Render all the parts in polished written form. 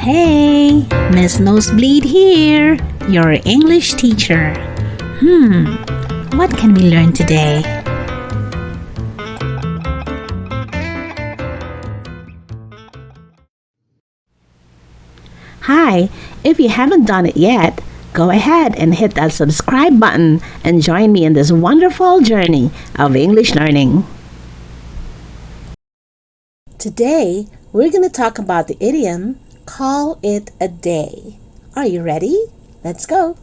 Hey, Miss Nosebleed here, your English teacher. What can we learn today? Hi, if you haven't done it yet, go ahead and hit that subscribe button and join me in this wonderful journey of English learning. Today, we're going to talk about the idiom, call it a day. Are you ready? Let's go.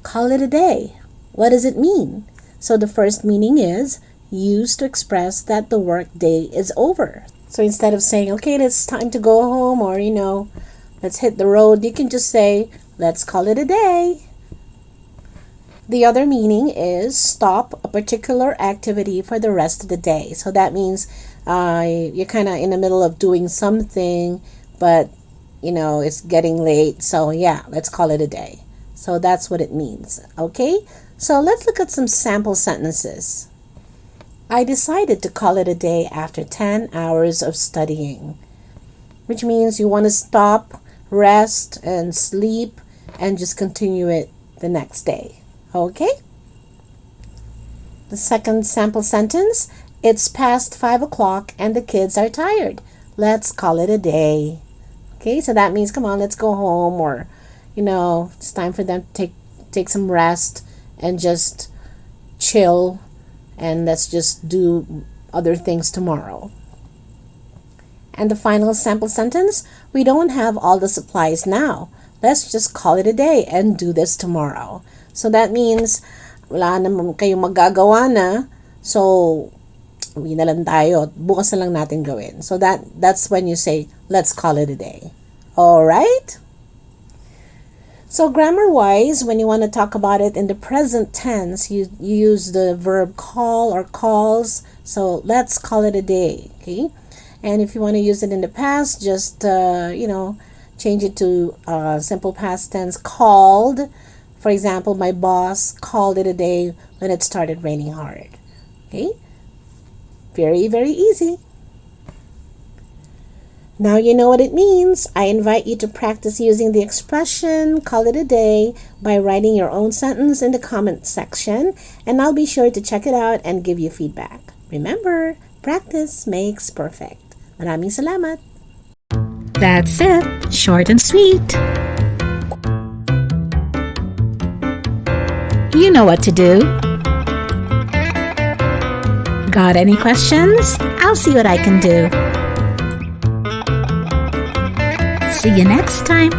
Call it a day. What does it mean? So the first meaning is used to express that the work day is over. So instead of saying, okay, it's time to go home or, let's hit the road, you can just say, let's call it a day. The other meaning is stop a particular activity for the rest of the day. So that means you're kind of in the middle of doing something, but, it's getting late. So yeah, let's call it a day. So that's what it means. Okay, so let's look at some sample sentences. I decided to call it a day after 10 hours of studying, which means you want to stop, rest, and sleep, and just continue it the next day. Okay? The second sample sentence, it's past 5 o'clock and the kids are tired. Let's call it a day. Okay, so that means, come on, let's go home, or, it's time for them to take some rest and just chill, and let's just do other things tomorrow. And the final sample sentence, we don't have all the supplies now. Let's just call it a day and do this tomorrow. So that means, wala naman kayong magagawa na, so uwi na lang tayo, bukas na lang natin gawin. So that's when you say, let's call it a day. All right? So grammar-wise, when you want to talk about it in the present tense, you use the verb call or calls. So let's call it a day, okay? And if you want to use it in the past, just, change it to simple past tense, called. For example, my boss called it a day when it started raining hard. Okay? Very, very easy. Now you know what it means. I invite you to practice using the expression call it a day by writing your own sentence in the comment section, and I'll be sure to check it out and give you feedback. Remember, practice makes perfect. Maraming salamat. That's it. Short and sweet. You know what to do. Got any questions? I'll see what I can do. See you next time.